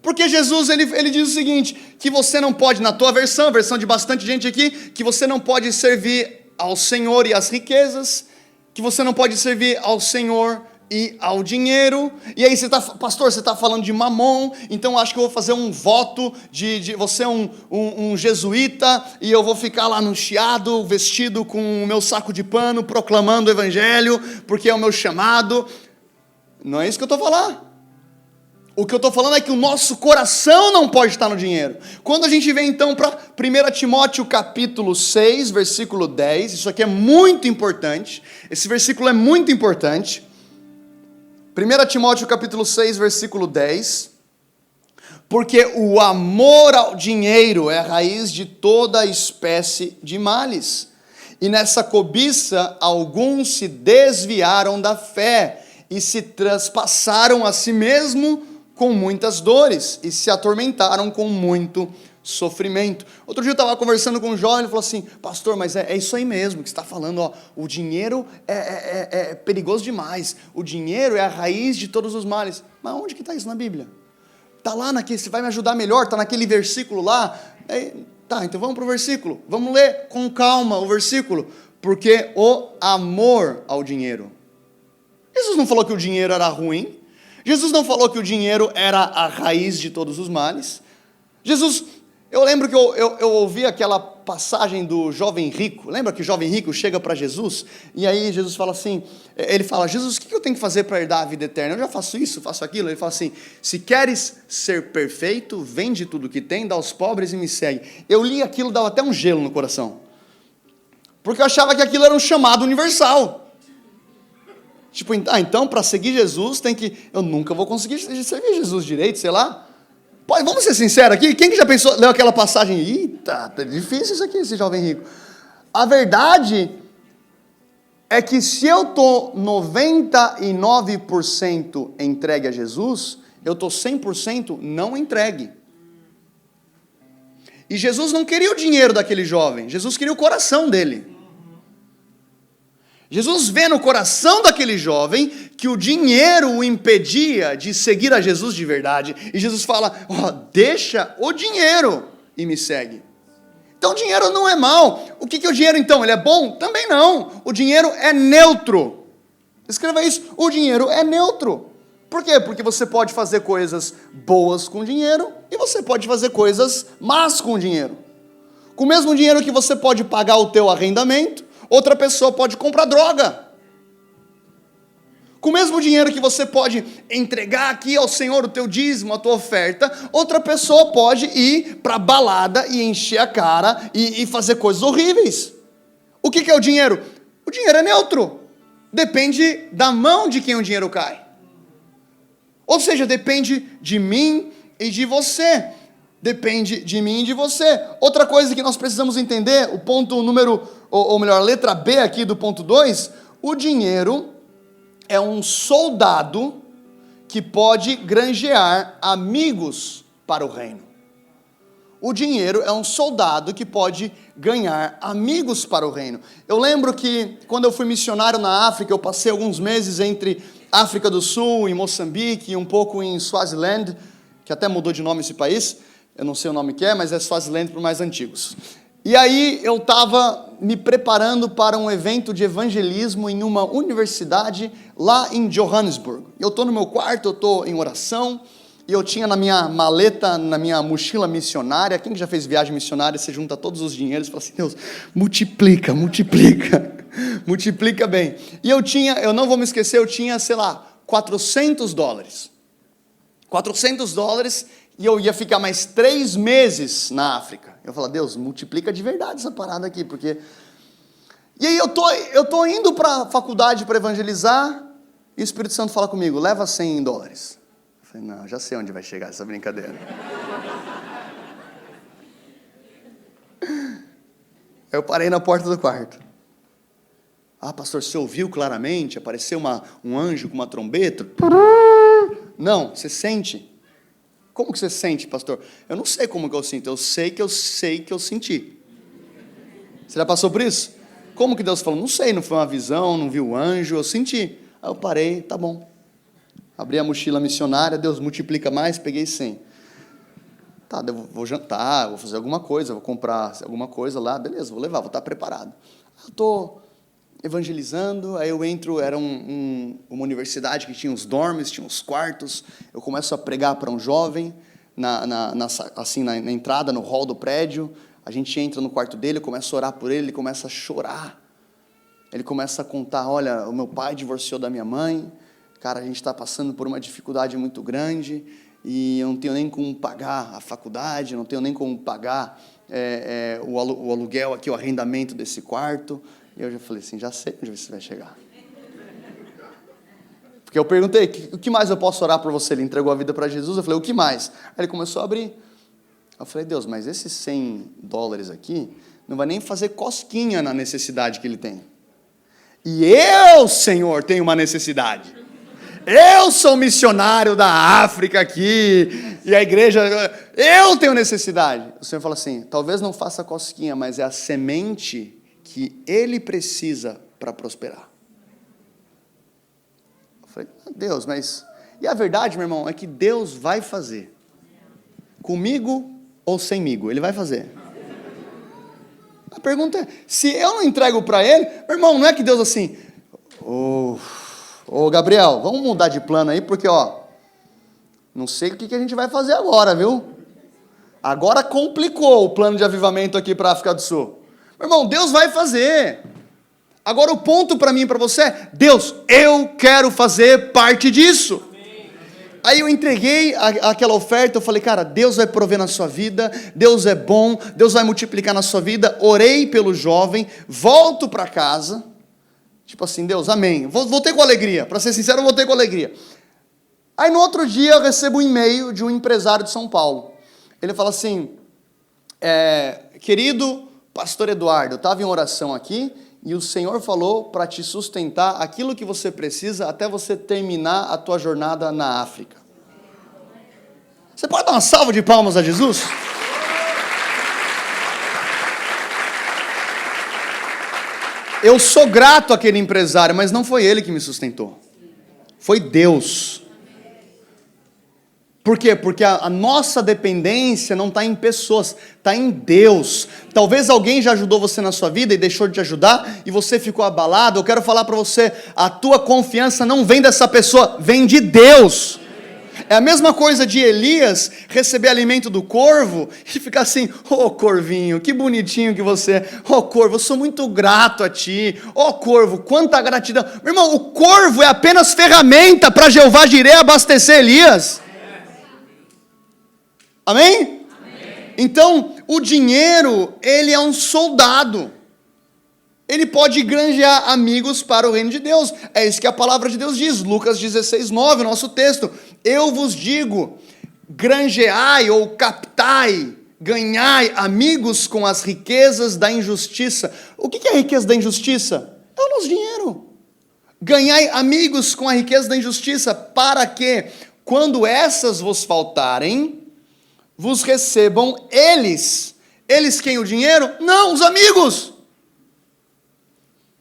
Porque Jesus, ele diz o seguinte, que você não pode, na tua versão, a versão de bastante gente aqui, que você não pode servir ao Senhor e às riquezas, que você não pode servir ao Senhor e ao dinheiro. E aí pastor, você está falando de mamon, então acho que eu vou fazer um voto de você é um jesuíta, e eu vou ficar lá no chiado, vestido com o meu saco de pano, proclamando o evangelho, porque é o meu chamado. Não é isso que eu estou falando. O que eu estou falando é que o nosso coração não pode estar no dinheiro. Quando a gente vem então para 1 Timóteo capítulo 6, versículo 10, isso aqui é muito importante, esse versículo é muito importante. 1 Timóteo capítulo 6, versículo 10, porque o amor ao dinheiro é a raiz de toda espécie de males, e nessa cobiça alguns se desviaram da fé, e se traspassaram a si mesmo com muitas dores, e se atormentaram com muito sofrimento. Outro dia eu estava conversando com um jovem, ele falou assim, pastor, mas é isso aí mesmo que você está falando, ó, o dinheiro é perigoso demais, o dinheiro é a raiz de todos os males. Mas onde que está isso na Bíblia? Está lá naquele, você vai me ajudar melhor, está naquele versículo lá. Tá, então vamos para o versículo, vamos ler com calma o versículo, porque o amor ao dinheiro. Jesus não falou que o dinheiro era ruim, Jesus não falou que o dinheiro era a raiz de todos os males. Eu lembro que eu ouvi aquela passagem do jovem rico. Lembra que o jovem rico chega para Jesus? E aí Jesus fala assim, ele fala, Jesus, o que eu tenho que fazer para herdar a vida eterna? Eu já faço isso, faço aquilo. Ele fala assim, se queres ser perfeito, vende tudo que tem, dá aos pobres e me segue. Eu li aquilo, dava até um gelo no coração. Porque eu achava que aquilo era um chamado universal. Tipo, então para seguir Jesus eu nunca vou conseguir servir Jesus direito, sei lá. Vamos ser sinceros aqui, quem que já pensou, leu aquela passagem, eita, tá difícil isso aqui, esse jovem rico. A verdade é que se eu estou 99% entregue a Jesus, eu estou 100% não entregue. E Jesus não queria o dinheiro daquele jovem, Jesus queria o coração dele. Jesus vê no coração daquele jovem que o dinheiro o impedia de seguir a Jesus de verdade. E Jesus fala, deixa o dinheiro e me segue. Então o dinheiro não é mal. O que é o dinheiro então? Ele é bom? Também não. O dinheiro é neutro. Escreva isso, o dinheiro é neutro. Por quê? Porque você pode fazer coisas boas com dinheiro e você pode fazer coisas más com dinheiro. Com o mesmo dinheiro que você pode pagar o teu arrendamento, outra pessoa pode comprar droga. Com o mesmo dinheiro que você pode entregar aqui ao Senhor o teu dízimo, a tua oferta, outra pessoa pode ir para a balada e encher a cara e fazer coisas horríveis. O que é o dinheiro? O dinheiro é neutro. Depende da mão de quem o dinheiro cai. Ou seja, depende de mim e de você. Depende de mim e de você. Outra coisa que nós precisamos entender, o ponto número, ou melhor, a letra B aqui do ponto 2, o dinheiro é um soldado que pode granjear amigos para o reino. O dinheiro é um soldado que pode ganhar amigos para o reino. Eu lembro que quando eu fui missionário na África, eu passei alguns meses entre África do Sul, em Moçambique, e um pouco em Swaziland, que até mudou de nome esse país. Eu não sei o nome que é, mas é Swaziland para os mais antigos. E aí eu estava me preparando para um evento de evangelismo em uma universidade lá em Johannesburg. Eu estou no meu quarto, eu estou em oração, e eu tinha na minha maleta, na minha mochila missionária, quem que já fez viagem missionária, você junta todos os dinheiros e fala assim, Deus, multiplica, multiplica bem. E eu não vou me esquecer, eu tinha, sei lá, $400. $400, e eu ia ficar mais 3 meses na África. Eu falei, Deus, multiplica de verdade essa parada aqui, porque... E aí eu tô indo para a faculdade para evangelizar, e o Espírito Santo fala comigo, leva $100. Eu falei, não, já sei onde vai chegar essa brincadeira. Eu parei na porta do quarto. Ah, pastor, você ouviu claramente? Apareceu um anjo com uma trombeta? Não, você sente. Como que você sente, pastor? Eu não sei como que eu sinto, eu sei que eu senti. Você já passou por isso? Como que Deus falou? Não sei, não foi uma visão, não vi o anjo, eu senti. Aí eu parei, tá bom. Abri a mochila missionária, Deus multiplica mais, peguei 100. Tá, eu vou jantar, vou fazer alguma coisa, vou comprar alguma coisa lá, beleza, vou levar, vou estar preparado. Eu estou evangelizando, aí eu entro, era uma universidade que tinha uns dormes, tinha uns quartos, eu começo a pregar para um jovem, na entrada, no hall do prédio, a gente entra no quarto dele, eu começo a orar por ele começa a chorar, ele começa a contar, olha, o meu pai divorciou da minha mãe, cara, a gente está passando por uma dificuldade muito grande, e eu não tenho nem como pagar a faculdade, não tenho nem como pagar o aluguel aqui, o arrendamento desse quarto. E eu já falei assim, já sei onde você vai chegar. Porque eu perguntei, o que mais eu posso orar por você? Ele entregou a vida para Jesus, eu falei, o que mais? Aí ele começou a abrir. Eu falei, Deus, mas esses $100 aqui, não vai nem fazer cosquinha na necessidade que ele tem. E eu, Senhor, tenho uma necessidade. Eu sou missionário da África aqui, e a igreja, eu tenho necessidade. O Senhor fala assim, talvez não faça cosquinha, mas é a semente que ele precisa para prosperar. Eu falei, Deus, mas... E a verdade, meu irmão, é que Deus vai fazer. Comigo ou semigo, Ele vai fazer. A pergunta é, se eu não entrego para Ele, meu irmão, não é que Deus assim... Ô Gabriel, vamos mudar de plano aí, porque não sei o que a gente vai fazer agora, viu? Agora complicou o plano de avivamento aqui para a África do Sul. Meu irmão, Deus vai fazer. Agora o ponto para mim e para você é, Deus, eu quero fazer parte disso. Aí eu entreguei aquela oferta, eu falei, cara, Deus vai prover na sua vida, Deus é bom, Deus vai multiplicar na sua vida, orei pelo jovem, volto para casa, tipo assim, Deus, amém, voltei com alegria, para ser sincero, eu voltei com alegria. Aí no outro dia eu recebo um e-mail de um empresário de São Paulo, ele fala assim, querido pastor Eduardo, eu estava em oração aqui, e o Senhor falou para te sustentar aquilo que você precisa até você terminar a tua jornada na África. Você pode dar uma salva de palmas a Jesus? Eu sou grato àquele empresário, mas não foi ele que me sustentou. Foi Deus. Por quê? Porque a nossa dependência não está em pessoas, está em Deus. Talvez alguém já ajudou você na sua vida e deixou de te ajudar, e você ficou abalado. Eu quero falar para você, a tua confiança não vem dessa pessoa, vem de Deus. É a mesma coisa de Elias receber alimento do corvo e ficar assim, corvinho, que bonitinho que você é. Corvo, eu sou muito grato a ti. Corvo, quanta gratidão. Meu irmão, o corvo é apenas ferramenta para Jeová Jireh abastecer Elias. Amém? Amém? Então, o dinheiro, ele é um soldado. Ele pode granjear amigos para o reino de Deus. É isso que a palavra de Deus diz. Lucas 16:9, nosso texto. Eu vos digo, granjeai ou captai, ganhai amigos com as riquezas da injustiça. O que é a riqueza da injustiça? É o nosso dinheiro. Ganhai amigos com a riqueza da injustiça, para que, quando essas vos faltarem, vos recebam eles. Eles quem? O dinheiro? Não, os amigos.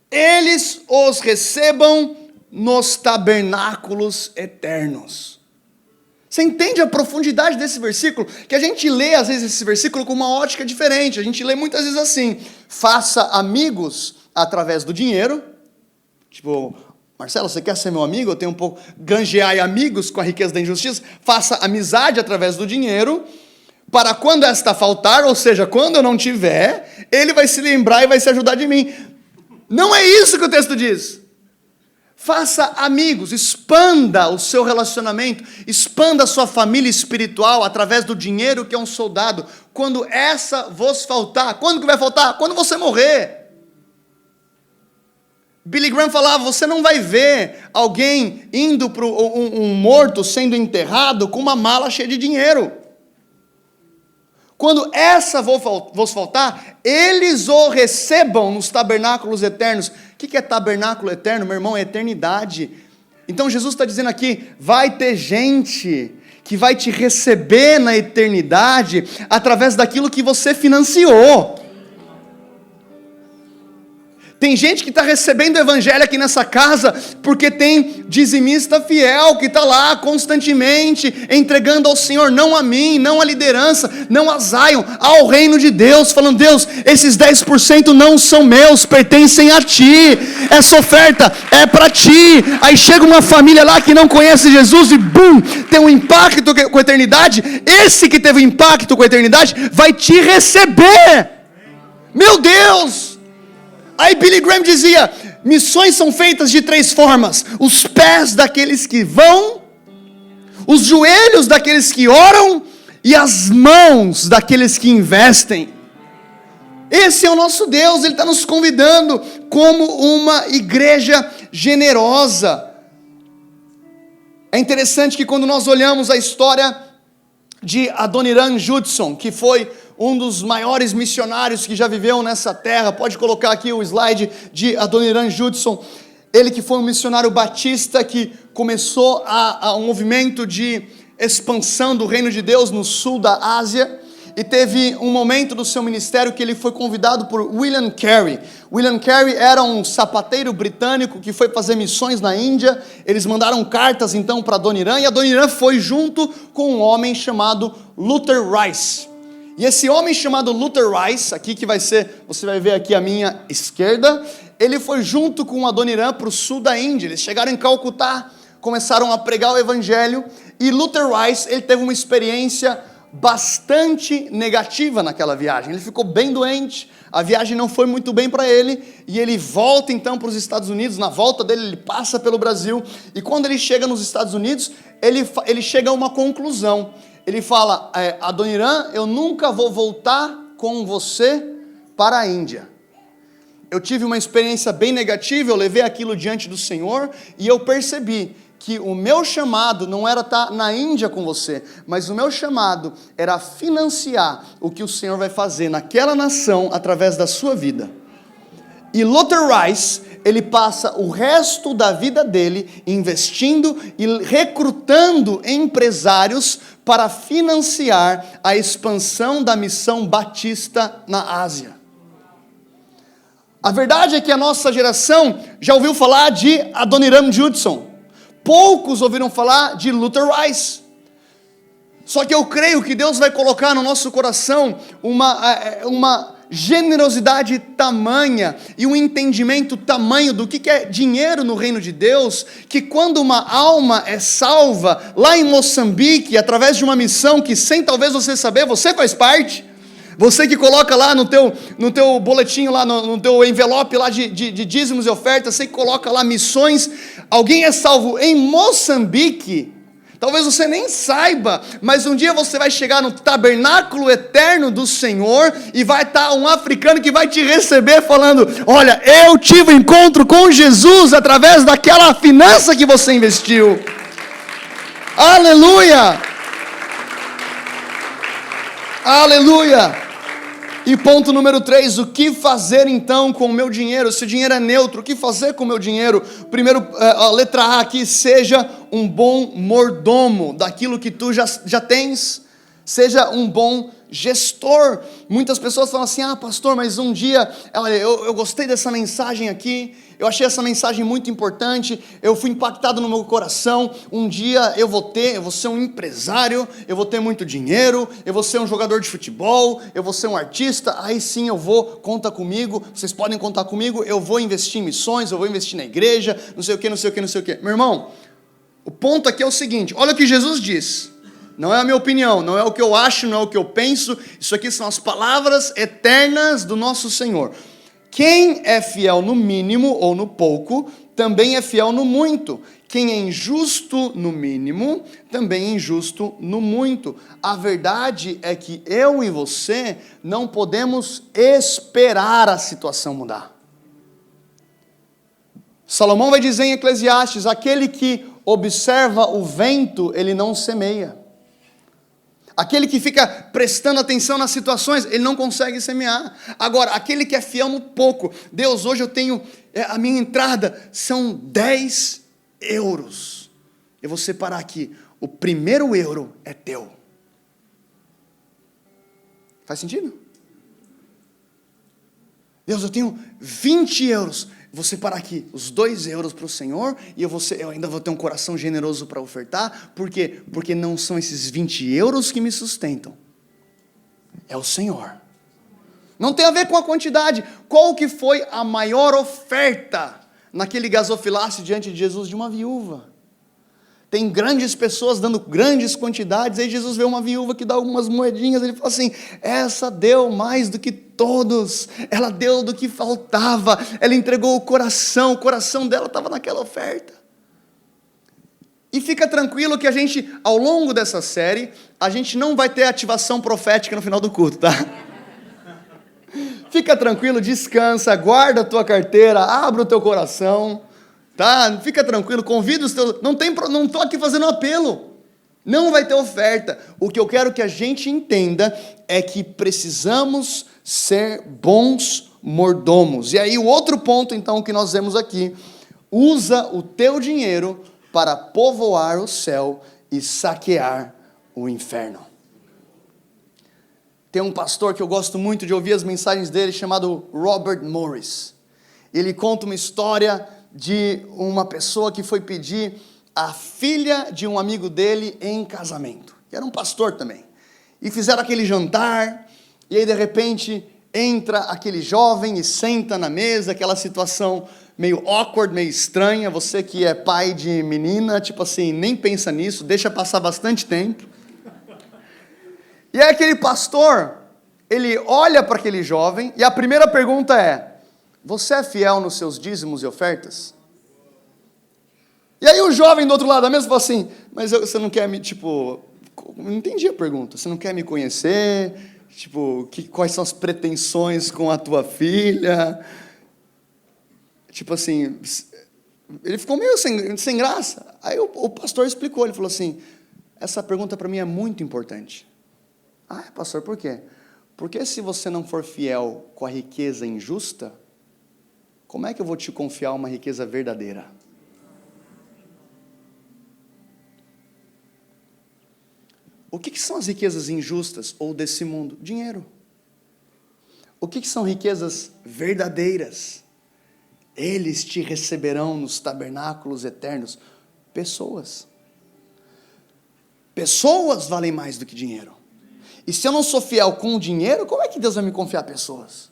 Eles os recebam nos tabernáculos eternos. Você entende a profundidade desse versículo? Que a gente lê às vezes esse versículo com uma ótica diferente. A gente lê muitas vezes assim, faça amigos através do dinheiro. Tipo, Marcelo, você quer ser meu amigo? Eu tenho um pouco... Granjeai amigos com a riqueza da injustiça. Faça amizade através do dinheiro. Para quando esta faltar, ou seja, quando eu não tiver, ele vai se lembrar e vai se ajudar de mim. Não é isso que o texto diz. Faça amigos, expanda o seu relacionamento, expanda a sua família espiritual através do dinheiro que é um soldado. Quando essa vos faltar, quando que vai faltar? Quando você morrer. Billy Graham falava, você não vai ver alguém indo para um morto sendo enterrado com uma mala cheia de dinheiro. Quando essa vos faltar, eles o recebam nos tabernáculos eternos. O que é tabernáculo eterno, meu irmão? É eternidade. Então Jesus está dizendo aqui, vai ter gente que vai te receber na eternidade através daquilo que você financiou. Tem gente que está recebendo o evangelho aqui nessa casa porque tem dizimista fiel que está lá constantemente entregando ao Senhor, não a mim, não a liderança, não a Zion, ao reino de Deus, falando, Deus, esses 10% não são meus, pertencem a Ti, essa oferta é para Ti. Aí chega uma família lá que não conhece Jesus e bum, tem um impacto com a eternidade. Esse que teve um impacto com a eternidade vai te receber. Meu Deus! Aí Billy Graham dizia, missões são feitas de 3 formas: os pés daqueles que vão, os joelhos daqueles que oram e as mãos daqueles que investem. Esse é o nosso Deus, Ele está nos convidando como uma igreja generosa. É interessante que quando nós olhamos a história de Adoniram Judson, que foi um dos maiores missionários que já viveu nessa terra, pode colocar aqui o slide de Adoniram Judson, ele que foi um missionário batista que começou um movimento de expansão do reino de Deus no sul da Ásia, e teve um momento do seu ministério que ele foi convidado por William Carey. William Carey era um sapateiro britânico que foi fazer missões na Índia. Eles mandaram cartas então para Adoniram, e Adoniram foi junto com um homem chamado Luther Rice. E esse homem chamado Luther Rice, aqui que vai ser, você vai ver aqui à minha esquerda, ele foi junto com Adoniram para o sul da Índia. Eles chegaram em Calcutá, começaram a pregar o evangelho, e Luther Rice, ele teve uma experiência bastante negativa naquela viagem. Ele ficou bem doente, a viagem não foi muito bem para ele, e ele volta então para os Estados Unidos. Na volta dele, ele passa pelo Brasil, e quando ele chega nos Estados Unidos, ele chega a uma conclusão. Ele fala, Adoniram, eu nunca vou voltar com você para a Índia. Eu tive uma experiência bem negativa, eu levei aquilo diante do Senhor, e eu percebi que o meu chamado não era estar na Índia com você, mas o meu chamado era financiar o que o Senhor vai fazer naquela nação através da sua vida. E Luther Rice, ele passa o resto da vida dele investindo e recrutando empresários para financiar a expansão da missão batista na Ásia. A verdade é que a nossa geração já ouviu falar de Adoniram Judson. Poucos ouviram falar de Luther Rice. Só que eu creio que Deus vai colocar no nosso coração uma generosidade tamanha e um entendimento tamanho do que é dinheiro no reino de Deus, que quando uma alma é salva lá em Moçambique, através de uma missão que sem talvez você saber, você faz parte. Você que coloca lá no teu boletim, lá no teu envelope lá de dízimos e ofertas, você que coloca lá missões, alguém é salvo em Moçambique, talvez você nem saiba, mas um dia você vai chegar no tabernáculo eterno do Senhor, e vai estar um africano que vai te receber falando, olha, eu tive um encontro com Jesus através daquela finança que você investiu. Aleluia! Aleluia! E ponto número 3, o que fazer então com o meu dinheiro? Se o dinheiro é neutro, o que fazer com o meu dinheiro? Primeiro, a letra A aqui, seja um bom mordomo daquilo que tu já tens. Seja um bom gestor. Muitas pessoas falam assim, pastor, mas um dia, olha, eu gostei dessa mensagem aqui, eu achei essa mensagem muito importante, eu fui impactado no meu coração, um dia eu vou ser um empresário, eu vou ter muito dinheiro, eu vou ser um jogador de futebol, eu vou ser um artista, aí sim eu vou, conta comigo, vocês podem contar comigo, eu vou investir em missões, eu vou investir na igreja, não sei o que, não sei o que, não sei o que. Meu irmão, o ponto aqui é o seguinte, olha o que Jesus diz. Não é a minha opinião, não é o que eu acho, não é o que eu penso. Isso aqui são as palavras eternas do nosso Senhor. Quem é fiel no mínimo ou no pouco, também é fiel no muito. Quem é injusto no mínimo, também é injusto no muito. A verdade é que eu e você não podemos esperar a situação mudar. Salomão vai dizer em Eclesiastes: aquele que observa o vento, ele não semeia. Aquele que fica prestando atenção nas situações, ele não consegue semear. Agora, aquele que é fiel no pouco, Deus, hoje eu tenho, a minha entrada são 10 euros. Eu vou separar aqui, o primeiro euro é teu. Faz sentido? Deus, eu tenho 20 euros. Vou separar aqui os 2 euros para o Senhor, e eu ainda vou ter um coração generoso para ofertar. Por quê? Porque não são esses 20 euros que me sustentam. É o Senhor. Não tem a ver com a quantidade. Qual que foi a maior oferta naquele gasofilácio diante de Jesus? De uma viúva. Tem grandes pessoas dando grandes quantidades, aí Jesus vê uma viúva que dá algumas moedinhas, ele fala assim: essa deu mais do que todos, ela deu do que faltava, ela entregou o coração dela estava naquela oferta. E fica tranquilo que a gente, ao longo dessa série, a gente não vai ter ativação profética no final do culto, tá? Fica tranquilo, descansa, guarda a tua carteira, abre o teu coração, tá? Fica tranquilo, convida os teus... Não estou aqui fazendo um apelo. Não vai ter oferta. O que eu quero que a gente entenda é que precisamos ser bons mordomos. E aí o outro ponto, então, que nós vemos aqui: usa o teu dinheiro para povoar o céu e saquear o inferno. Tem um pastor que eu gosto muito de ouvir as mensagens dele, chamado Robert Morris. Ele conta uma história de uma pessoa que foi pedir a filha de um amigo dele em casamento. E era um pastor também. E fizeram aquele jantar, e aí de repente entra aquele jovem e senta na mesa, aquela situação meio awkward, meio estranha. Você que é pai de menina, tipo assim, nem pensa nisso, deixa passar bastante tempo. E aí aquele pastor, ele olha para aquele jovem, e a primeira pergunta é: você é fiel nos seus dízimos e ofertas? E aí o jovem do outro lado da mesa fala assim: mas você não quer me, tipo, não entendi a pergunta, você não quer me conhecer? Tipo, quais são as pretensões com a tua filha? Tipo assim, ele ficou meio sem graça. Aí o pastor explicou, ele falou assim: essa pergunta para mim é muito importante. Ah, pastor, por quê? Porque se você não for fiel com a riqueza injusta, como é que eu vou te confiar uma riqueza verdadeira? O que são as riquezas injustas ou desse mundo? Dinheiro. O que são riquezas verdadeiras? Eles te receberão nos tabernáculos eternos. Pessoas. Pessoas valem mais do que dinheiro. E se eu não sou fiel com o dinheiro, como é que Deus vai me confiar pessoas?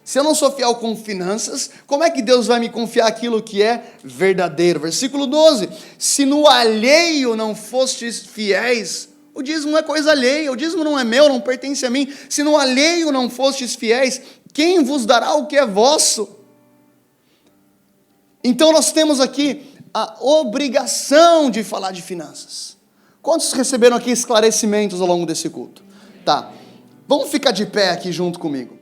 Se eu não sou fiel com finanças, como é que Deus vai me confiar aquilo que é verdadeiro? Versículo 12: se no alheio não fostes fiéis, o dízimo é coisa alheia, o dízimo não é meu, não pertence a mim. Se no alheio não fostes fiéis, quem vos dará o que é vosso? Então nós temos aqui a obrigação de falar de finanças. Quantos receberam aqui esclarecimentos ao longo desse culto? Tá, vamos ficar de pé aqui junto comigo.